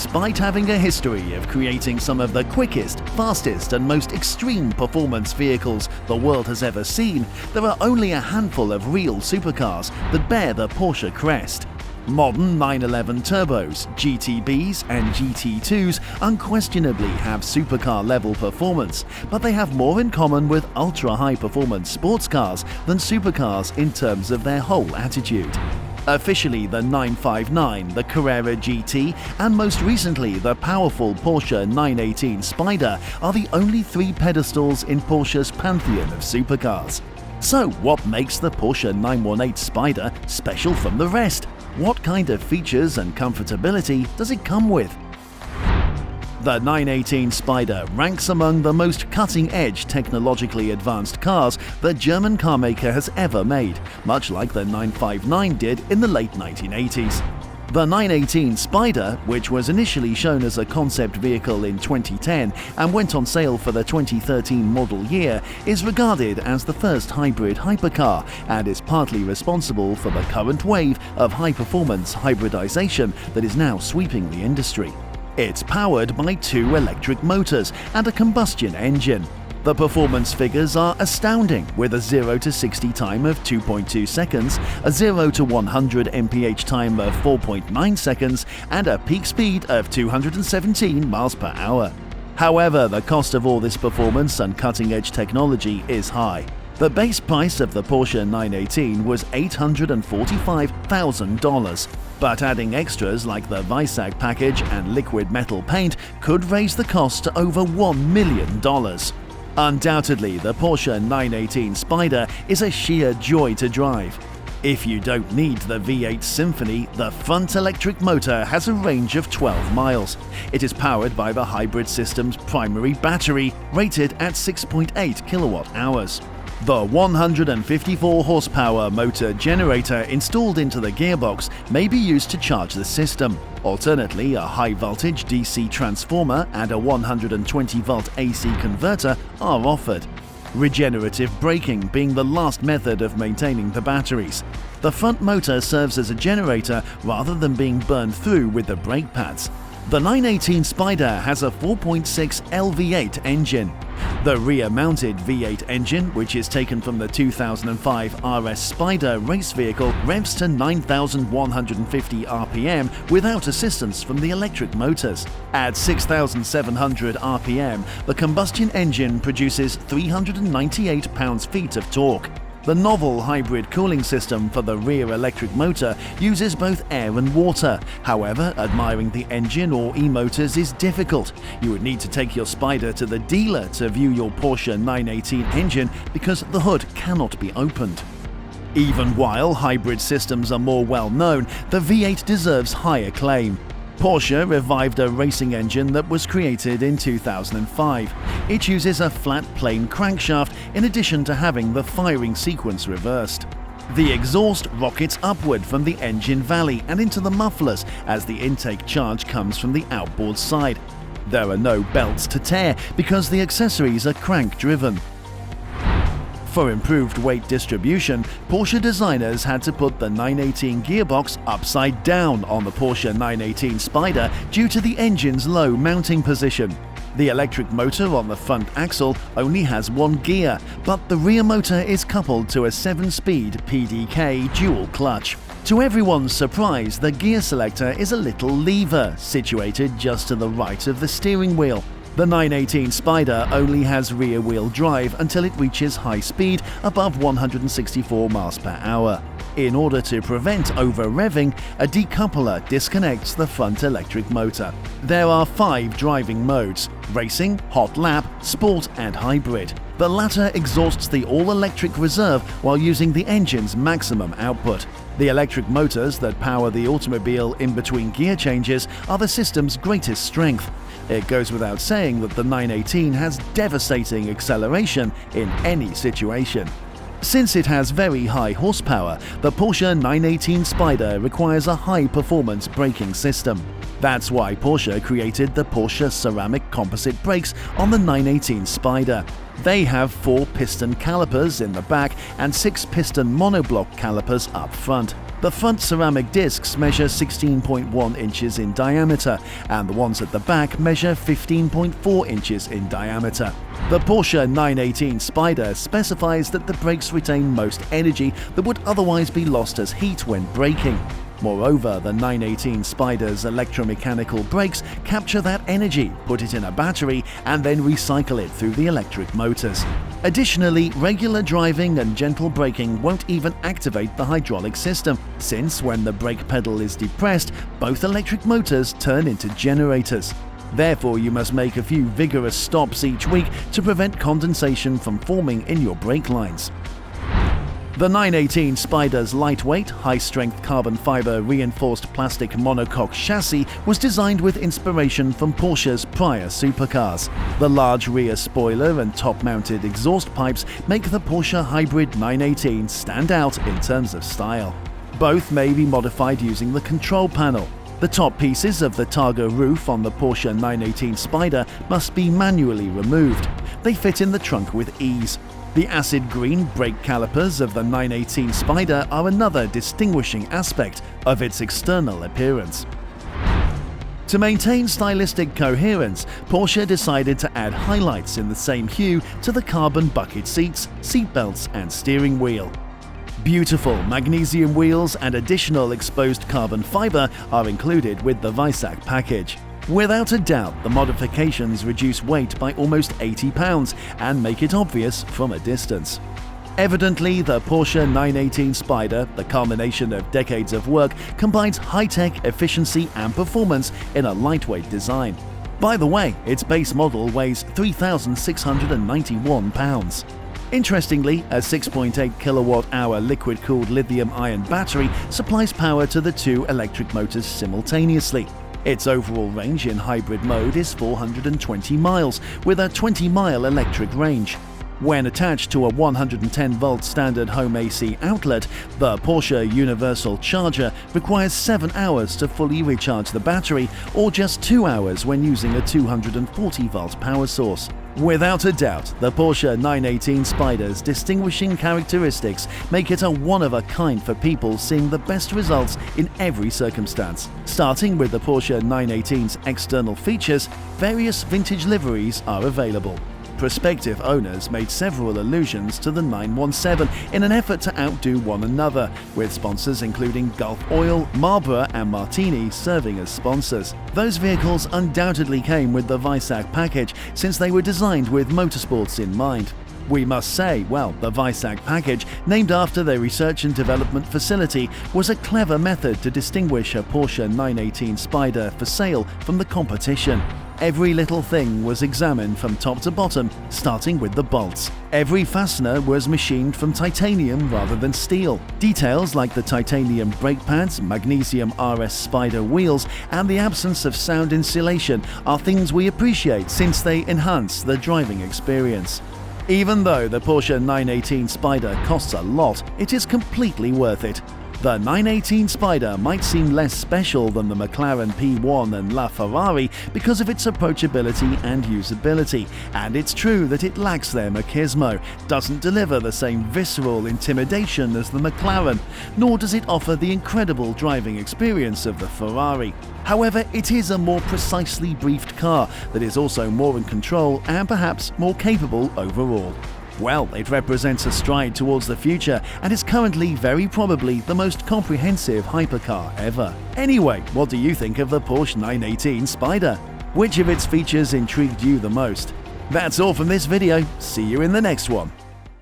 Despite having a history of creating some of the quickest, fastest and most extreme performance vehicles the world has ever seen, there are only a handful of real supercars that bear the Porsche crest. Modern 911 turbos, GTBs and GT2s unquestionably have supercar-level performance, but they have more in common with ultra-high performance sports cars than supercars in terms of their whole attitude. Officially, the 959, the Carrera GT, and most recently the powerful Porsche 918 Spyder are the only three pedestals in Porsche's pantheon of supercars. So what makes the Porsche 918 Spyder special from the rest? What kind of features and comfortability does it come with? The 918 Spyder ranks among the most cutting-edge, technologically advanced cars the German carmaker has ever made, much like the 959 did in the late 1980s. The 918 Spyder, which was initially shown as a concept vehicle in 2010 and went on sale for the 2013 model year, is regarded as the first hybrid hypercar and is partly responsible for the current wave of high-performance hybridization that is now sweeping the industry. It's powered by two electric motors and a combustion engine. The performance figures are astounding, with a 0 to 60 time of 2.2 seconds, a 0 to 100 mph time of 4.9 seconds, and a peak speed of 217 miles per hour. However, the cost of all this performance and cutting-edge technology is high. The base price of the Porsche 918 was $845,000, but adding extras like the Weissach package and liquid metal paint could raise the cost to over $1 million. Undoubtedly, the Porsche 918 Spyder is a sheer joy to drive. If you don't need the V8 Symphony, the front electric motor has a range of 12 miles. It is powered by the hybrid system's primary battery, rated at 6.8 kilowatt-hours. The 154 horsepower motor generator installed into the gearbox may be used to charge the system. Alternately, a high-voltage DC transformer and a 120-volt AC converter are offered. Regenerative braking being the last method of maintaining the batteries. The front motor serves as a generator rather than being burned through with the brake pads. The 918 Spyder has a 4.6 LV8 engine. The rear-mounted V8 engine, which is taken from the 2005 RS Spyder race vehicle, revs to 9,150 RPM without assistance from the electric motors. At 6,700 RPM, the combustion engine produces 398 pounds-feet of torque. The novel hybrid cooling system for the rear electric motor uses both air and water. However, admiring the engine or e-motors is difficult. You would need to take your Spyder to the dealer to view your Porsche 918 engine because the hood cannot be opened. Even while hybrid systems are more well known, the V8 deserves high acclaim. Porsche revived a racing engine that was created in 2005. It uses a flat plane crankshaft in addition to having the firing sequence reversed. The exhaust rockets upward from the engine valley and into the mufflers as the intake charge comes from the outboard side. There are no belts to tear because the accessories are crank-driven. For improved weight distribution, Porsche designers had to put the 918 gearbox upside down on the Porsche 918 Spyder due to the engine's low mounting position. The electric motor on the front axle only has one gear, but the rear motor is coupled to a 7-speed PDK dual clutch. To everyone's surprise, the gear selector is a little lever situated just to the right of the steering wheel. The 918 Spyder only has rear-wheel drive until it reaches high speed above 164 miles per hour. In order to prevent over-revving, a decoupler disconnects the front electric motor. There are 5 driving modes: racing, hot lap, sport and hybrid. The latter exhausts the all-electric reserve while using the engine's maximum output. The electric motors that power the automobile in between gear changes are the system's greatest strength. It goes without saying that the 918 has devastating acceleration in any situation. Since it has very high horsepower, the Porsche 918 Spyder requires a high-performance braking system. That's why Porsche created the Porsche ceramic composite brakes on the 918 Spyder. They have 4 piston calipers in the back and 6 piston monoblock calipers up front. The front ceramic discs measure 16.1 inches in diameter, and the ones at the back measure 15.4 inches in diameter. The Porsche 918 Spyder specifies that the brakes retain most energy that would otherwise be lost as heat when braking. Moreover, the 918 Spyder's electromechanical brakes capture that energy, put it in a battery, and then recycle it through the electric motors. Additionally, regular driving and gentle braking won't even activate the hydraulic system, since when the brake pedal is depressed, both electric motors turn into generators. Therefore, you must make a few vigorous stops each week to prevent condensation from forming in your brake lines. The 918 Spyder's lightweight, high-strength carbon fiber reinforced plastic monocoque chassis was designed with inspiration from Porsche's prior supercars. The large rear spoiler and top-mounted exhaust pipes make the Porsche Hybrid 918 stand out in terms of style. Both may be modified using the control panel. The top pieces of the Targa roof on the Porsche 918 Spyder must be manually removed. They fit in the trunk with ease. The acid green brake calipers of the 918 Spyder are another distinguishing aspect of its external appearance. To maintain stylistic coherence, Porsche decided to add highlights in the same hue to the carbon bucket seats, seatbelts, and steering wheel. Beautiful magnesium wheels and additional exposed carbon fiber are included with the Weissach package. Without a doubt, the modifications reduce weight by almost 80 pounds and make it obvious from a distance. Evidently, the Porsche 918 Spyder, the culmination of decades of work, combines high-tech efficiency and performance in a lightweight design. By the way, its base model weighs 3,691 pounds. Interestingly, a 6.8 kilowatt-hour liquid-cooled lithium-ion battery supplies power to the two electric motors simultaneously. Its overall range in hybrid mode is 420 miles, with a 20-mile electric range. When attached to a 110-volt standard home AC outlet, the Porsche Universal Charger requires 7 hours to fully recharge the battery, or just 2 hours when using a 240-volt power source. Without a doubt, the Porsche 918 Spyder's distinguishing characteristics make it a one-of-a-kind for people seeing the best results in every circumstance. Starting with the Porsche 918's external features, various vintage liveries are available. Prospective owners made several allusions to the 917 in an effort to outdo one another, with sponsors including Gulf Oil, Marlboro and Martini serving as sponsors. Those vehicles undoubtedly came with the Weissach package, since they were designed with motorsports in mind. We must say, well, the Weissach package, named after their research and development facility, was a clever method to distinguish a Porsche 918 Spyder for sale from the competition. Every little thing was examined from top to bottom, starting with the bolts. Every fastener was machined from titanium rather than steel. Details like the titanium brake pads, magnesium RS Spyder wheels, and the absence of sound insulation are things we appreciate since they enhance the driving experience. Even though the Porsche 918 Spyder costs a lot, it is completely worth it. The 918 Spyder might seem less special than the McLaren P1 and LaFerrari because of its approachability and usability, and it's true that it lacks their machismo, doesn't deliver the same visceral intimidation as the McLaren, nor does it offer the incredible driving experience of the Ferrari. However, it is a more precisely briefed car that is also more in control and perhaps more capable overall. Well, it represents a stride towards the future and is currently very probably the most comprehensive hypercar ever. Anyway, what do you think of the Porsche 918 Spyder? Which of its features intrigued you the most? That's all from this video. See you in the next one.